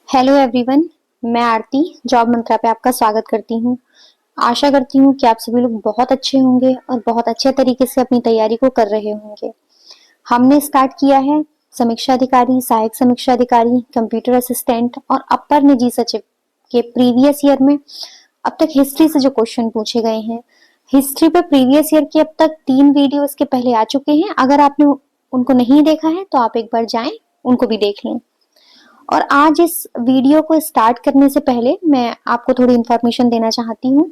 Hello everyone. मैं आरती job मंत्रा पे आपका स्वागत करती हूँ। आशा करती हूँ कि आप सभी लोग बहुत अच्छे होंगे और बहुत अच्छे तरीके से अपनी तैयारी को कर रहे होंगे। हमने स्टार्ट किया है समीक्षा अधिकारी, सहायक समीक्षा अधिकारी, कंप्यूटर असिस्टेंट और अपर निजी सचिव के प्रीवियस ईयर में अब तक हिस्ट्री से जो क्वेश्चन पूछे गए हैं, हिस्ट्री पे प्रीवियस ईयर के अब तक 3 वीडियो इसके पहले आ चुके हैं। अगर आपने उनको नहीं देखा है तो आप एक बार जाएं, उनको भी देख लें। और आज इस वीडियो को स्टार्ट करने से पहले मैं आपको थोड़ी इन्फॉर्मेशन देना चाहती हूँ।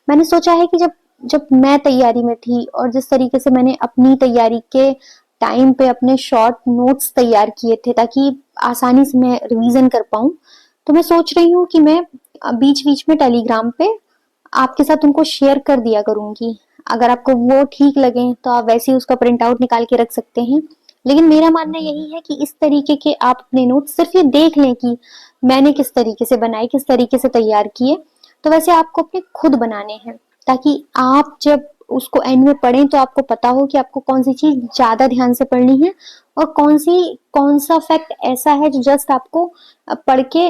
मैंने सोचा है कि जब जब मैं तैयारी में थी और जिस तरीके से मैंने अपनी तैयारी के टाइम पे अपने शॉर्ट नोट्स तैयार किए थे ताकि आसानी से मैं रिवीजन कर पाऊं, तो मैं सोच रही हूँ कि मैं बीच बीच में टेलीग्राम पे आपके साथ उनको शेयर कर दिया करूंगी। अगर आपको वो ठीक लगे तो आप वैसे ही उसका प्रिंट आउट निकाल के रख सकते हैं। लेकिन मेरा मानना यही है कि इस तरीके के आप अपने नोट सिर्फ ये देख लें कि मैंने किस तरीके से बनाए, किस तरीके से तैयार किए। तो वैसे आपको अपने खुद बनाने हैं ताकि आप जब उसको एंड में पढ़ें तो आपको पता हो कि आपको कौन सी चीज ज्यादा ध्यान से पढ़नी है और कौन सा फैक्ट ऐसा है जो जस्ट आपको पढ़ के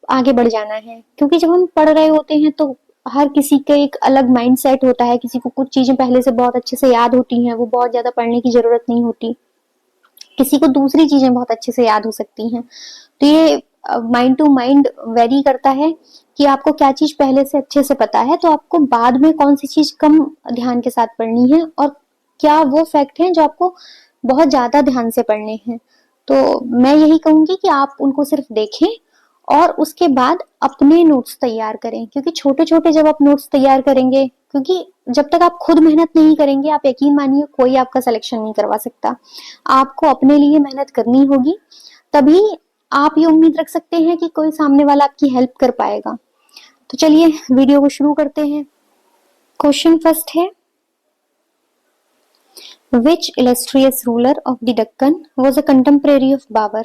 आगे बढ़ जाना है। क्योंकि जब हम पढ़ रहे होते हैं तो हर किसी का एक अलग माइंड सेट होता है। किसी को कुछ चीजें पहले से बहुत अच्छे से याद होती हैं, वो बहुत ज्यादा पढ़ने की जरूरत नहीं होती। किसी को दूसरी चीजें बहुत अच्छे से याद हो सकती हैं। तो ये माइंड टू माइंड वेरी करता है कि आपको क्या चीज पहले से अच्छे से पता है तो आपको बाद में कौन सी चीज कम ध्यान के साथ पढ़नी है और क्या वो फैक्ट हैं जो आपको बहुत ज्यादा ध्यान से पढ़ने हैं। तो मैं यही कहूंगी कि आप उनको सिर्फ देखें और उसके बाद अपने नोट्स तैयार करें। क्योंकि छोटे छोटे जब आप नोट्स तैयार करेंगे, क्योंकि जब तक आप खुद मेहनत नहीं करेंगे आप यकीन मानिए कोई आपका सिलेक्शन नहीं करवा सकता। आपको अपने लिए मेहनत करनी होगी, तभी आप ये उम्मीद रख सकते हैं कि कोई सामने वाला आपकी हेल्प कर पाएगा। तो चलिए वीडियो को शुरू करते हैं। क्वेश्चन फर्स्ट है, Which illustrious ruler of the Deccan was a contemporary of Babur?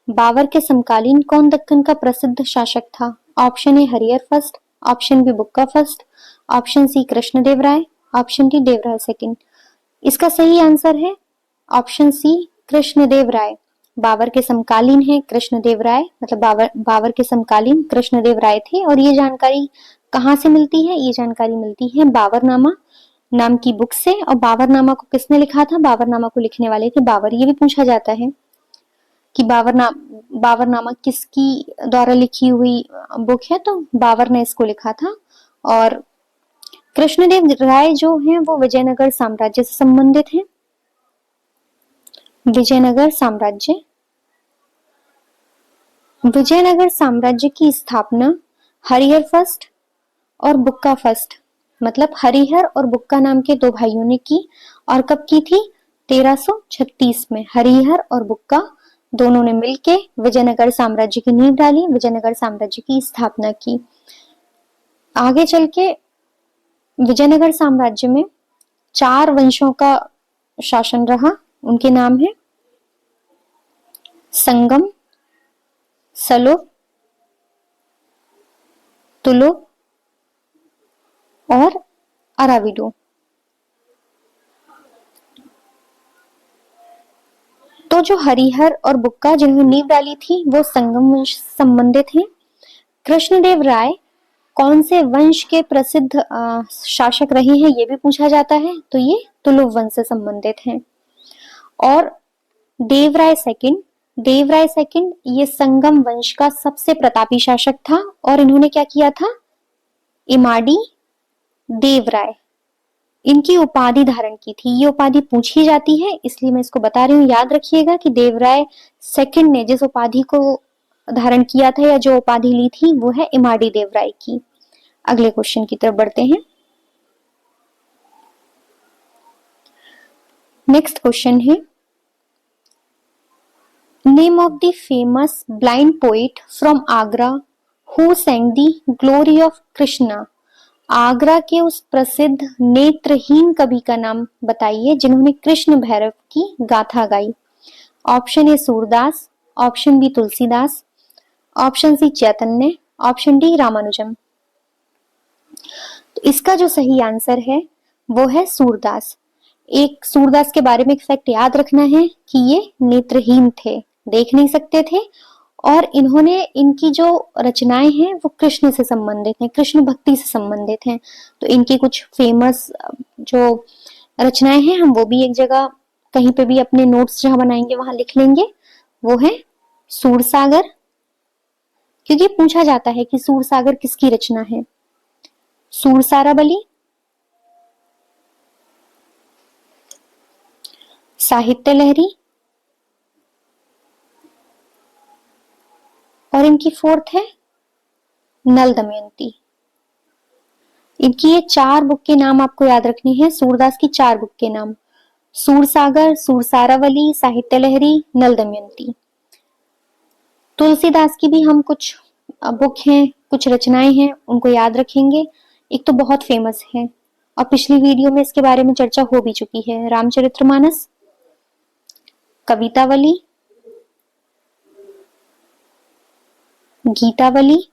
Babur के समकालीन कौन दक्कन का प्रसिद्ध शासक था? Option A Harihara first, option B Bukka first, option C Krishnadeva Raya, option D Devaraya second. इसका सही आंसर है ऑप्शन सी कृष्णदेव राय। बाबर के समकालीन है कृष्णदेव राय, मतलब बाबर के समकालीन कृष्णदेव राय थे। और ये जानकारी कहाँ से मिलती है? ये जानकारी मिलती है बाबरनामा नाम की बुक से। और बाबरनामा को किसने लिखा था? बाबरनामा को लिखने वाले थे बाबर। ये भी पूछा जाता है कि बाबरनामा किसकी द्वारा लिखी हुई बुक है, तो बाबर ने इसको लिखा था। और कृष्णदेव राय जो हैं वो विजयनगर साम्राज्य से संबंधित हैं। विजयनगर साम्राज्य, विजयनगर साम्राज्य की स्थापना हरिहर फर्स्ट और बुक्का फर्स्ट, मतलब हरिहर और बुक्का नाम के दो भाइयों ने की। और कब की थी? 1336 में हरिहर और बुक्का दोनों ने मिलके विजयनगर साम्राज्य की नींव डाली, विजयनगर साम्राज्य की स्थापना की। आगे चल के विजयनगर साम्राज्य में 4 वंशों का शासन रहा। उनके नाम है संगम, सलुब, तुलुब और अराविडो। तो जो हरिहर और बुक्का जिन्होंने नींव डाली थी वो संगम वंश संबंधित हैं। कृष्णदेव राय कौन से वंश के प्रसिद्ध शासक रहे हैं ये भी पूछा जाता है, तो ये तुलुव वंश से संबंधित हैं। और देवराय सेकंड ये संगम वंश का सबसे प्रतापी शासक था। और इन्होंने क्या किया था? इमाडी देवराय इनकी उपाधि धारण की थी। ये उपाधि पूछी जाती है इसलिए मैं इसको बता रही हूँ। याद रखिएगा कि देवराय सेकंड ने जिस उपाधि को धारण किया था या जो उपाधि ली थी वो है इमाडी देवराय की। अगले क्वेश्चन की तरफ बढ़ते हैं। नेक्स्ट क्वेश्चन है, name of the famous blind poet from Agra who sang the glory of Krishna. Agra के उस प्रसिद्ध नेत्रहीन कवि का नाम बताइए जिन्होंने कृष्ण भैरव की गाथा गाई। Option A Surdas, option B Tulsidas, option C Chaitanya, option D Ramanujam. तो इसका जो सही आंसर है वो है सूरदास। एक सूरदास के बारे में एक फैक्ट याद रखना है कि ये नेत्रहीन थे, देख नहीं सकते थे और इन्होंने इनकी जो रचनाएं हैं वो कृष्ण से संबंधित हैं, कृष्ण भक्ति से संबंधित हैं। तो इनकी कुछ फेमस जो रचनाएं हैं हम वो भी एक जगह कहीं पे भी अपने नोट्स जहां बनाएंगे वहां लिख लेंगे। वो है सूरसागर, क्योंकि पूछा जाता है कि सूरसागर किसकी रचना है। सूरसारावली, साहित्य लहरी, और इनकी फोर्थ है नल दमयंती। इनकी ये 4 बुक के नाम आपको याद रखने हैं, सूरदास की 4 बुक के नाम, सूरसागर, सूरसारावली, साहित्य लहरी, नल दमयंती। तुलसीदास की भी हम कुछ बुक हैं, कुछ रचनाएं हैं, उनको याद रखेंगे। एक तो बहुत फेमस है और पिछली वीडियो में इसके बारे में चर्चा हो भी चुकी है, रामचरितमानस, कवितावली, गीतावली,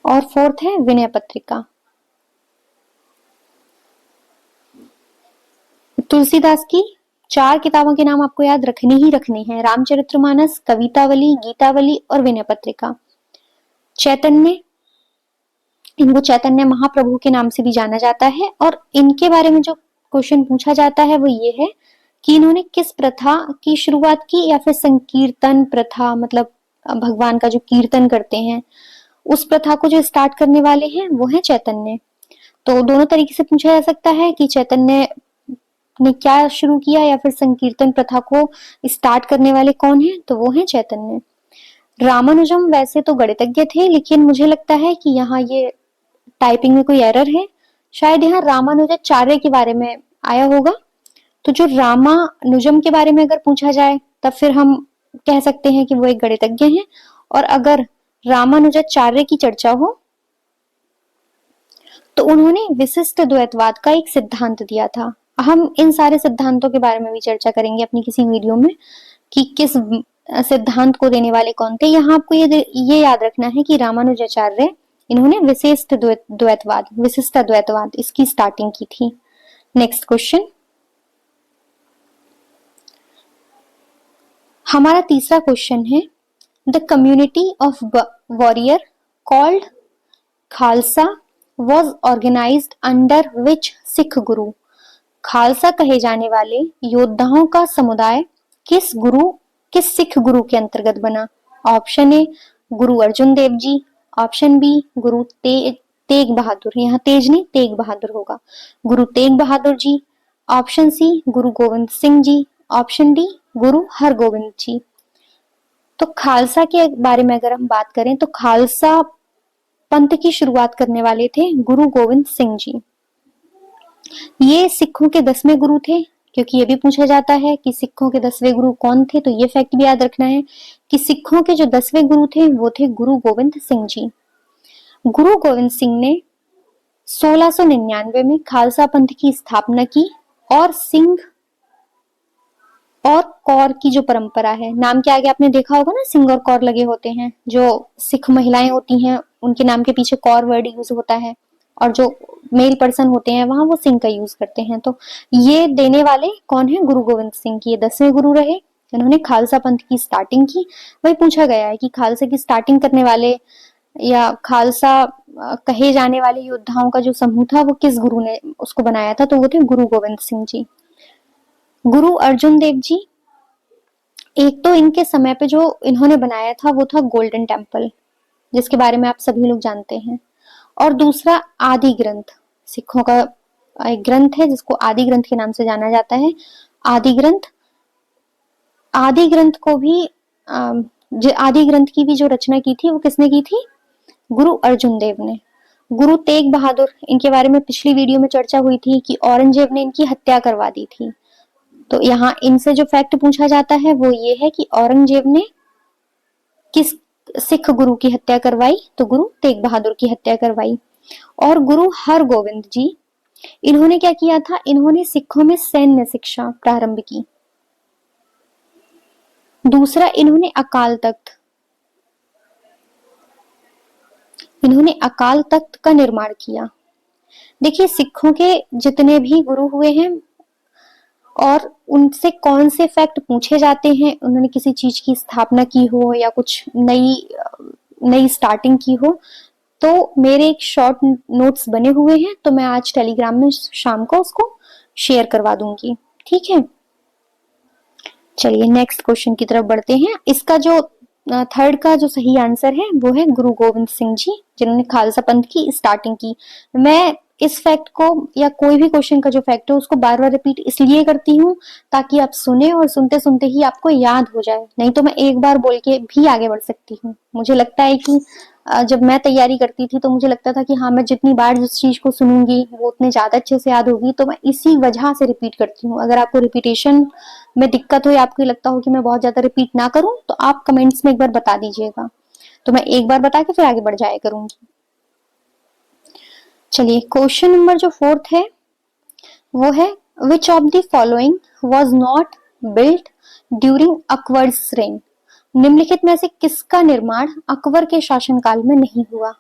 और फोर्थ है विनय पत्रिका। तुलसीदास की 4 किताबों के नाम आपको याद रखने ही रखने हैं, रामचरितमानस, कवितावली, गीतावली और विनय पत्रिका। चैतन्य, इनको चैतन्य महाप्रभु के नाम से भी जाना जाता है, और इनके बारे में जो क्वेश्चन पूछा जाता है वो ये है कि इन्होंने किस प्रथा की शुरुआत की, या फिर संकीर्तन प्रथा, मतलब भगवान का जो कीर्तन करते हैं उस प्रथा को जो स्टार्ट करने वाले हैं वो है चैतन्य। तो दोनों तरीके से पूछा जा सकता है कि चैतन्य ने क्या शुरू किया, या फिर संकीर्तन प्रथा को स्टार्ट करने वाले कौन है, तो वो है चैतन्य। रामानुजम वैसे तो गणितज्ञ थे, लेकिन मुझे लगता है कि यहाँ ये टाइपिंग में कोई एरर है, शायद यहाँ रामानुजाचार्य के बारे में आया होगा। तो जो रामानुजम के बारे में अगर पूछा जाए तब फिर हम कह सकते हैं कि वो एक गणितज्ञ हैं, और अगर रामानुजाचार्य की चर्चा हो तो उन्होंने विशिष्ट द्वैतवाद का एक सिद्धांत दिया था। हम इन सारे सिद्धांतों के बारे में भी चर्चा करेंगे अपनी किसी वीडियो में कि किस सिद्धांत को देने वाले कौन थे। यहाँ आपको ये याद रखना है कि रामानुजाचार्य इन्होंने विशिष्ट द्वैतवाद, विशिष्ट द्वैतवाद इसकी स्टार्टिंग की थी। नेक्स्ट क्वेश्चन, हमारा तीसरा क्वेश्चन है, the community of warrior called Khalsa was organized under which Sikh guru. Khalsa कहे जाने वाले योद्धाओं का समुदाय किस सिख गुरु के अंतर्गत बना। Option A Guru Arjun Dev ji, option B Guru Tegh Bahadur, यहाँ तेज नहीं तेग बहादुर होगा, गुरु तेग बहादुर जी, ऑप्शन सी गुरु गोविंद सिंह जी, ऑप्शन डी गुरु हरगोविंद जी। तो खालसा के बारे में अगर हम बात करें तो खालसा पंथ की शुरुआत करने वाले थे गुरु गोविंद सिंह जी। ये सिखों के 10वें गुरु थे, क्योंकि ये भी पूछा जाता है कि सिखों के 10वें गुरु कौन थे, तो ये फैक्ट भी याद रखना है कि सिखों के जो 10वें गुरु थे वो थे गुरु गोविंद सिंह जी। गुरु गोविंद सिंह ने 1699 में खालसा पंथ की स्थापना की, और सिंह और कौर की जो परंपरा है, नाम के आगे आपने देखा होगा ना सिंह और कौर लगे होते हैं, जो सिख महिलाएं होती हैं उनके नाम के पीछे कौर वर्ड यूज होता है, और जो मेल पर्सन होते हैं वहां वो सिंह का यूज करते हैं। तो ये देने वाले कौन है, गुरु गोविंद सिंह की, ये 10वें गुरु रहे, इन्होंने खालसा पंथ की स्टार्टिंग की। वही पूछा गया है कि खालसा की स्टार्टिंग करने वाले या खालसा कहे जाने वाले योद्धाओं का जो समूह था वो किस गुरु ने उसको बनाया था, तो वो थे गुरु गोविंद सिंह जी। गुरु अर्जुन देव जी, एक तो इनके समय पे जो इन्होंने बनाया था वो था गोल्डन टेम्पल, जिसके बारे में आप सभी लोग जानते हैं, और दूसरा आदि ग्रंथ, सिखों का एक ग्रंथ है जिसको आदि ग्रंथ के नाम से जाना जाता है, आदि ग्रंथ। आदि ग्रंथ को भी आदि ग्रंथ की भी जो रचना की थी वो किसने की थी, गुरु अर्जुन देव ने। गुरु तेग बहादुर, इनके बारे में पिछली वीडियो में चर्चा हुई थी कि औरंगजेब ने इनकी हत्या करवा दी थी। तो यहाँ इनसे जो फैक्ट पूछा जाता है वो ये है कि औरंगजेब ने किस सिख गुरु की हत्या करवाई, तो गुरु तेग बहादुर की हत्या करवाई। और गुरु हरगोविंद जी, इन्होंने क्या किया था, इन्होंने सिखों में सैन्य शिक्षा प्रारंभ की। दूसरा, इन्होंने अकाल तख्त का निर्माण किया। देखिए सिखों के जितने भी गुरु हुए हैं और उनसे कौन से फैक्ट पूछे जाते हैं, उन्होंने किसी चीज की स्थापना की हो या कुछ नई नई स्टार्टिंग की हो, तो मेरे एक शॉर्ट नोट्स बने हुए हैं, तो मैं आज टेलीग्राम में शाम को उसको शेयर करवा दूंगी। ठीक है, चलिए नेक्स्ट क्वेश्चन की तरफ बढ़ते हैं। इसका जो थर्ड का जो सही आंसर है वो है गुरु गोविंद सिंह जी, जिन्होंने खालसा पंथ की स्टार्टिंग की। मैं इस फैक्ट को या कोई भी क्वेश्चन का जो फैक्ट है उसको बार बार रिपीट इसलिए करती हूँ ताकि आप सुने और सुनते सुनते ही आपको याद हो जाए, नहीं तो मैं एक बार बोल के भी आगे बढ़ सकती हूँ। मुझे लगता है कि जब मैं तैयारी करती थी तो मुझे लगता था कि हाँ, मैं जितनी बार जिस चीज को सुनूंगी वो उतने ज्यादा अच्छे से याद होगी, तो मैं इसी वजह से रिपीट करती हूँ। अगर आपको रिपीटेशन में दिक्कत हो या आपको लगता हो कि मैं बहुत ज्यादा रिपीट ना करूं, तो आप कमेंट्स में एक बार बता दीजिएगा, तो मैं एक बार बता के फिर आगे बढ़ जाया करूंगी। चलिए क्वेश्चन नंबर जो फोर्थ है वो है, which of the following was not built during Akbar's rain. निम्नलिखित में से किसका निर्माण अकबर के शासनकाल में नहीं हुआ?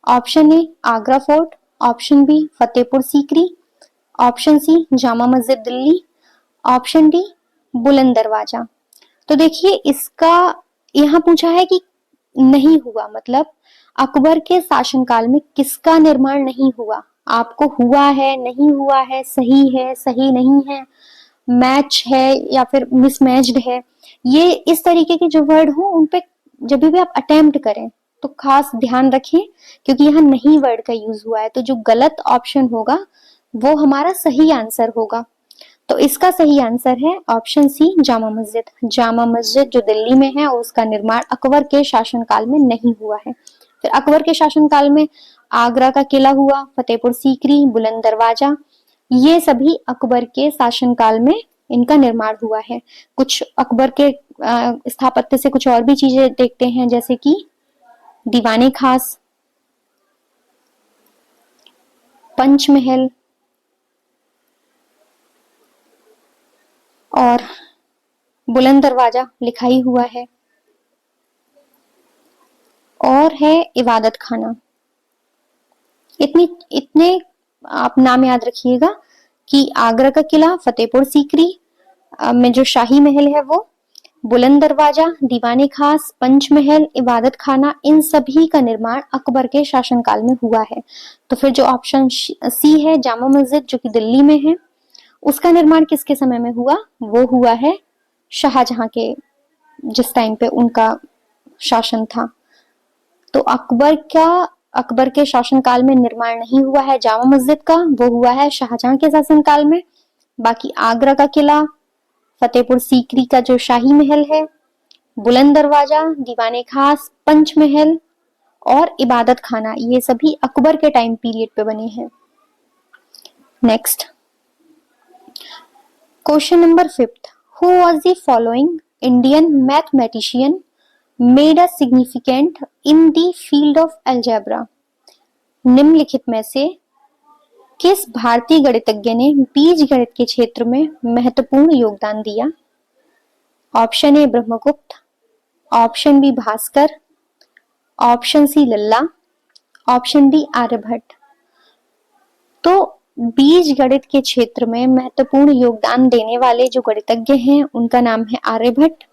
Option A Agra fort, option B Fatehpur Sikri, option C Jama Masjid Delhi, option D बुलंद दरवाजा। तो देखिए इसका यहाँ पूछा है कि नहीं हुआ, मतलब अकबर के शासनकाल में किसका निर्माण नहीं हुआ। आपको हुआ है, नहीं हुआ है, सही नहीं है, मैच है या फिर मिसमैच्ड है, ये इस तरीके के जो वर्ड हो उन पे जब भी आप अटेम्प्ट करें तो खास ध्यान रखें, क्योंकि यहाँ नहीं वर्ड का यूज हुआ है, तो जो गलत ऑप्शन होगा वो हमारा सही आंसर होगा। तो इसका सही आंसर है ऑप्शन सी जामा मस्जिद। जामा मस्जिद जो दिल्ली में है उसका निर्माण अकबर के शासनकाल में नहीं हुआ है। फिर अकबर के शासनकाल में आगरा का किला हुआ, फतेहपुर सीकरी, बुलंद दरवाजा, ये सभी अकबर के शासनकाल में इनका निर्माण हुआ है। कुछ अकबर के स्थापत्य से कुछ और भी चीजें देखते हैं, जैसे कि दीवाने खास, पंचमहल और बुलंद दरवाजा लिखा ही हुआ है, और है इबादत खाना। इतने आप नाम याद रखिएगा कि आगरा का किला, फतेहपुर सीकरी में जो शाही महल है वो, बुलंद दरवाजा, दीवाने खास, पंचमहल, इबादत खाना, इन सभी का निर्माण अकबर के शासनकाल में हुआ है। तो फिर जो ऑप्शन सी है जामा मस्जिद जो कि दिल्ली में है, उसका निर्माण किसके समय में हुआ? वो हुआ है शाहजहां के, जिस टाइम पे उनका शासन था। तो अकबर के शासनकाल में निर्माण नहीं हुआ है जामा मस्जिद का, वो हुआ है शाहजहां के शासनकाल में। बाकी आगरा का किला, फतेहपुर सीकरी का जो शाही महल है, बुलंद दरवाजा, दीवाने खास, पंचमहल और इबादत खाना, ये सभी अकबर के टाइम पीरियड पे बने हैं। Next question number fifth, who was the following Indian mathematician made a significant in the field of algebra. निम्नलिखित में से किस भारतीय गणितज्ञ ने बीज गणित के क्षेत्र में महत्वपूर्ण योगदान दिया? Option A Brahmagupta, option B Bhaskara, option C Lalla, option D Aryabhata. तो बीज गणित के क्षेत्र में महत्वपूर्ण योगदान देने वाले जो गणितज्ञ हैं उनका नाम है आर्यभट्ट।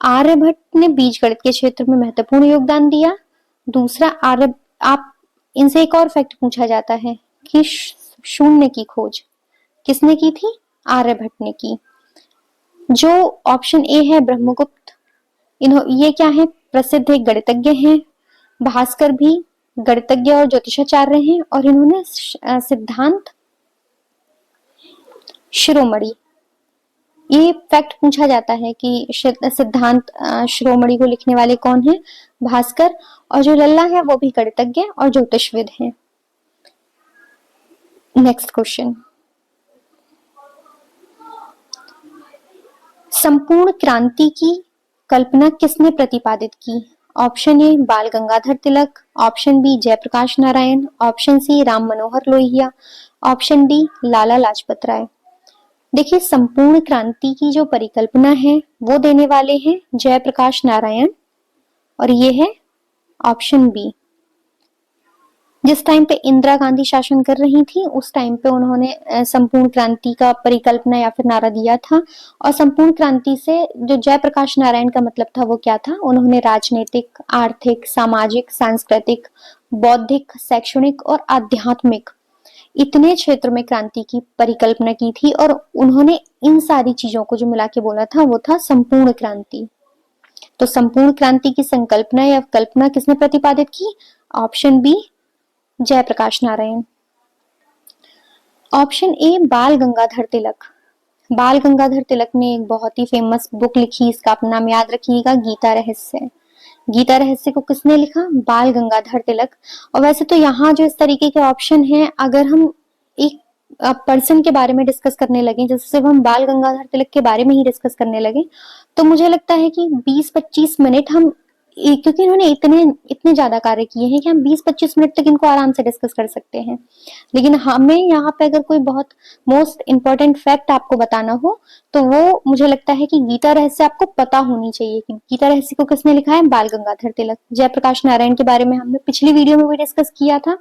आर्यभट्ट ने बीज गणित के क्षेत्र में महत्वपूर्ण योगदान दिया। दूसरा आप इनसे एक और फैक्ट पूछा जाता है कि शून्य की खोज किसने की थी? आर्यभट्ट ने की। जो ऑप्शन ए है ब्रह्मगुप्त, ये क्या है? प्रसिद्ध एक गणितज्ञ हैं। भास्कर भी गणितज्ञ और ज्योतिषाचार्य हैं, और इन्होंने सिद्धांत शिरोमणि, ये फैक्ट पूछा जाता है कि सिद्धांत शिरोमणि को लिखने वाले कौन है? भास्कर। और जो लल्ला है वो भी गणितज्ञ और ज्योतिषविद हैं। नेक्स्ट क्वेश्चन, संपूर्ण क्रांति की कल्पना किसने प्रतिपादित की? Option A Bal Gangadhar Tilak, option B Jayaprakash Narayan, option C Ram Manohar Lohia, option D Lala Lajpat Rai. देखिए संपूर्ण क्रांति की जो परिकल्पना है वो देने वाले हैं जयप्रकाश नारायण, और ये है ऑप्शन बी। जिस टाइम पे इंदिरा गांधी शासन कर रही थी उस टाइम पे उन्होंने संपूर्ण क्रांति का परिकल्पना या फिर नारा दिया था। और संपूर्ण क्रांति से जो जयप्रकाश नारायण का मतलब था वो क्या था, उन्होंने राजनीतिक, आर्थिक, सामाजिक, सांस्कृतिक, बौद्धिक, शैक्षणिक और आध्यात्मिक इतने क्षेत्र में क्रांति की परिकल्पना की थी। और उन्होंने इन सारी चीजों को जो मिला के बोला था वो था संपूर्ण क्रांति। तो संपूर्ण क्रांति की संकल्पना या कल्पना किसने प्रतिपादित की? Option B, Jayaprakash Narayan. Option A, Bal Gangadhar तिलक। बाल गंगाधर तिलक ने एक बहुत ही फेमस बुक लिखी, इसका अपना नाम याद रखिएगा, गीता रहस्य। गीता रहस्य को किसने लिखा? बाल गंगाधर तिलक। और वैसे तो यहाँ जो इस तरीके के ऑप्शन हैं, अगर हम एक पर्सन के बारे में डिस्कस करने लगे, जैसे सिर्फ हम बाल गंगाधर तिलक के बारे में ही डिस्कस करने लगे, तो मुझे लगता है कि 20-25 मिनट हम, क्योंकि इन्होंने इतने ज्यादा कार्य किए हैं कि हम 20-25 मिनट तक इनको आराम से डिस्कस कर सकते हैं। लेकिन हमें यहाँ पे अगर कोई बहुत मोस्ट इंपॉर्टेंट फैक्ट आपको बताना हो तो वो मुझे लगता है कि गीता रहस्य आपको पता होनी चाहिए कि गीता रहस्य को किसने लिखा है? बाल गंगाधर तिलक। जयप्रकाश नारायण के बारे में हमने पिछली वीडियो में भी डिस्कस किया था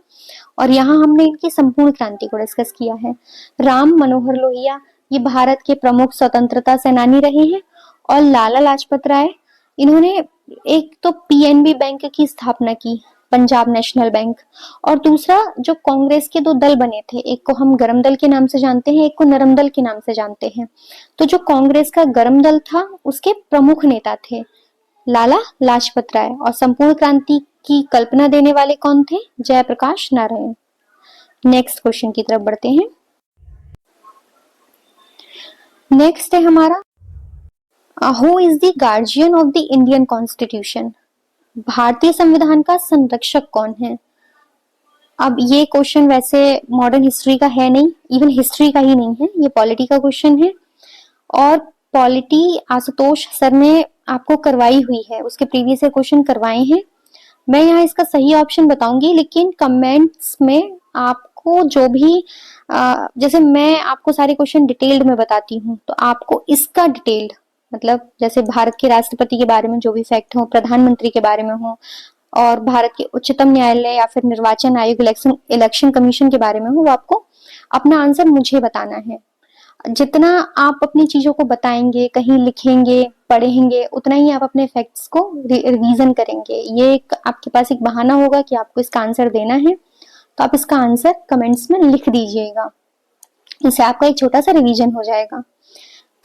और यहाँ हमने इनकी संपूर्ण क्रांति को डिस्कस किया है। राम मनोहर लोहिया ये भारत के प्रमुख स्वतंत्रता सेनानी रहे हैं। और लाला लाजपत राय, इन्होंने एक तो पीएनबी बैंक की स्थापना की, पंजाब नेशनल बैंक। और दूसरा, जो कांग्रेस के दो दल बने थे, एक को हम गरम दल के नाम से जानते हैं, एक को नरम दल के नाम से जानते हैं। तो जो कांग्रेस का गरम दल था उसके प्रमुख नेता थे लाला लाजपत राय। और संपूर्ण क्रांति की कल्पना देने वाले कौन थे? जयप्रकाश नारायण। नेक्स्ट क्वेश्चन की तरफ बढ़ते हैं। नेक्स्ट है हमारा, who is the guardian of the Indian constitution? भारतीय संविधान का संरक्षक कौन है? अब ये क्वेश्चन वैसे मॉडर्न हिस्ट्री का है नहीं, इवन हिस्ट्री का ही नहीं है, ये पॉलिटी का क्वेश्चन है। और पॉलिटी आशुतोष सर ने आपको करवाई हुई है, उसके प्रीवियस क्वेश्चन करवाए हैं। मैं यहाँ इसका सही ऑप्शन बताऊंगी, लेकिन कमेंट्स में आपको जो भी जैसे मैं आपको सारे क्वेश्चन डिटेल्ड में बताती हूँ, तो आपको इसका डिटेल्ड, मतलब जैसे भारत के राष्ट्रपति के बारे में जो भी फैक्ट हो, प्रधानमंत्री के बारे में हो, और भारत के उच्चतम न्यायालय या फिर निर्वाचन आयोग, इलेक्शन कमीशन के बारे में हो, वो आपको अपना आंसर मुझे बताना है। जितना आप अपनी चीजों को बताएंगे, कहीं लिखेंगे, पढ़ेंगे, उतना ही आप अपने फैक्ट्स को रिवीजन करेंगे। ये एक आपके पास एक बहाना होगा कि आपको इसका आंसर देना है, तो आप इसका आंसर कमेंट्स में लिख दीजिएगा, इससे आपका एक छोटा सा रिवीजन हो जाएगा।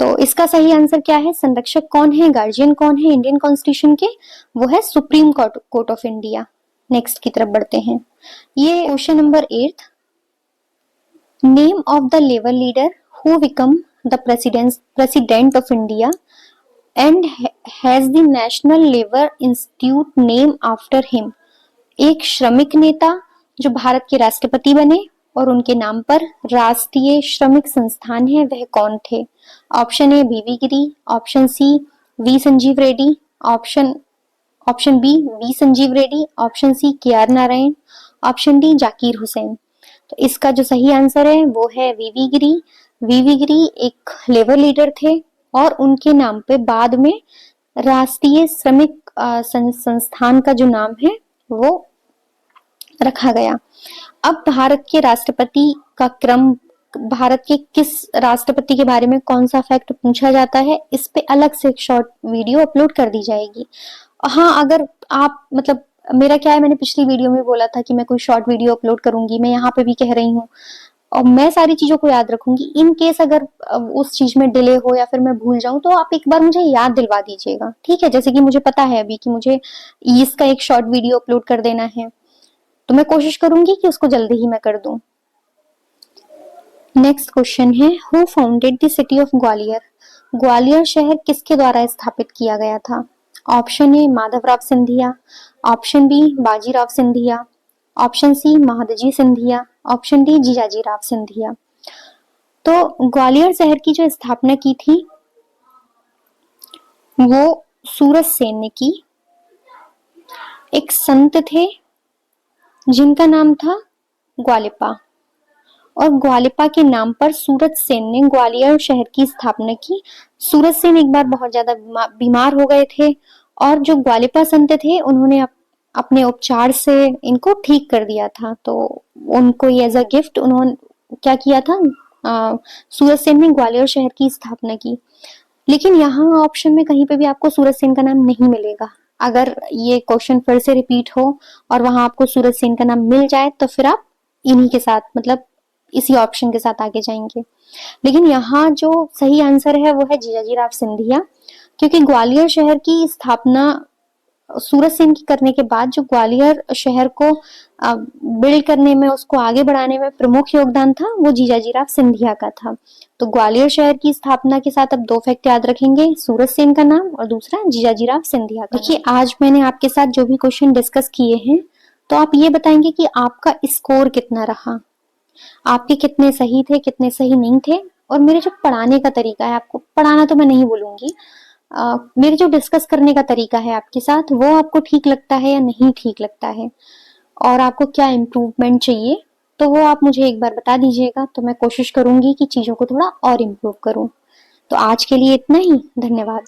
तो इसका सही आंसर क्या है? संरक्षक कौन है, गार्जियन कौन है इंडियन कॉन्स्टिट्यूशन के? वो है supreme court of India. Next की तरफ बढ़ते हैं। ये question number 8, name of the labour leader who become the president of India and has the National Labour Institute named after him। एक श्रमिक नेता जो भारत के राष्ट्रपति बने और उनके नाम पर राष्ट्रीय श्रमिक संस्थान है, वह कौन थे? Option A, V V Giri. Option C, V Sanjiva Reddy. Option B, V Sanjiva Reddy. Option C, K R Narayan. Option D, Zakir Hussain. तो इसका जो सही आंसर है वो है वीवी गिरी। वीवी गिरी एक लेबर लीडर थे और उनके नाम पे बाद में राष्ट्रीय श्रमिक संस्थान का जो नाम है वो रखा गया। अब भारत के राष्ट्रपति का क्रम, भारत के किस राष्ट्रपति के बारे में कौन सा फैक्ट पूछा जाता है, इस पे अलग से एक शॉर्ट वीडियो अपलोड कर दी जाएगी। हाँ, अगर आप मतलब मेरा क्या है, मैंने पिछली वीडियो में बोला था कि मैं कोई शॉर्ट वीडियो अपलोड करूंगी, मैं यहाँ पे भी कह रही हूँ, और मैं सारी चीजों को याद रखूंगी। इन केस अगर उस चीज में डिले हो या फिर मैं भूल जाऊं तो आप एक बार मुझे याद दिलवा दीजिएगा, ठीक है? जैसे कि मुझे पता है अभी कि मुझे इसका एक शॉर्ट वीडियो अपलोड कर देना है, तो मैं कोशिश करूंगी कि उसको जल्दी ही मैं कर दूं। नेक्स्ट क्वेश्चन है, who founded the city of Gwalior? Gwalior शहर किसके द्वारा स्थापित किया गया था? Option A, Madhavrao Scindia. Option B, Bajirao Scindia. Option C, Mahadji Scindia. Option D, Jijaji Rao Scindia. तो ग्वालियर शहर की जो स्थापना की थी वो सूरज सेन ने की। एक संत थे जिनका नाम था ग्वालिपा, और ग्वालिपा के नाम पर सूरज सेन ने ग्वालियर शहर की स्थापना की। सूरज सेन एक बार बहुत ज्यादा बीमार हो गए थे और जो ग्वालिपा संत थे उन्होंने अपने उपचार से इनको ठीक कर दिया था। तो उनको एज अ गिफ्ट उन्होंने क्या किया था, सूरज सेन ने ग्वालियर शहर की स्थापना की। लेकिन यहाँ ऑप्शन में कहीं पे भी आपको सूरज सेन का नाम नहीं मिलेगा। अगर ये क्वेश्चन फिर से रिपीट हो और वहां आपको सूरज सेन का नाम मिल जाए तो फिर आप इन्हीं के साथ, मतलब इसी ऑप्शन के साथ आगे जाएंगे। लेकिन यहाँ जो सही आंसर है वो है जीजाजी राव सिंधिया, क्योंकि ग्वालियर शहर की स्थापना सूरज सेन की करने के बाद जो ग्वालियर शहर को बिल्ड करने में, उसको आगे बढ़ाने में प्रमुख योगदान था वो जीजाजीराव सिंधिया का था। तो ग्वालियर शहर की स्थापना के साथ अब दो फैक्ट याद रखेंगे, सूरज सेन का नाम और दूसरा जीजाजीराव सिंधिया का। देखिए आज मैंने आपके साथ जो भी क्वेश्चन डिस्कस किए हैं, तो आप ये बताएंगे कि आपका स्कोर कितना रहा, आपके कितने सही थे कितने सही नहीं थे। और मेरे जो पढ़ाने का तरीका है, आपको पढ़ाना तो मैं नहीं बोलूंगी, मेरे जो डिस्कस करने का तरीका है आपके साथ, वो आपको ठीक लगता है या नहीं ठीक लगता है, और आपको क्या इम्प्रूवमेंट चाहिए, तो वो आप मुझे एक बार बता दीजिएगा। तो मैं कोशिश करूंगी कि चीजों को थोड़ा और इम्प्रूव करूं। तो आज के लिए इतना ही, धन्यवाद।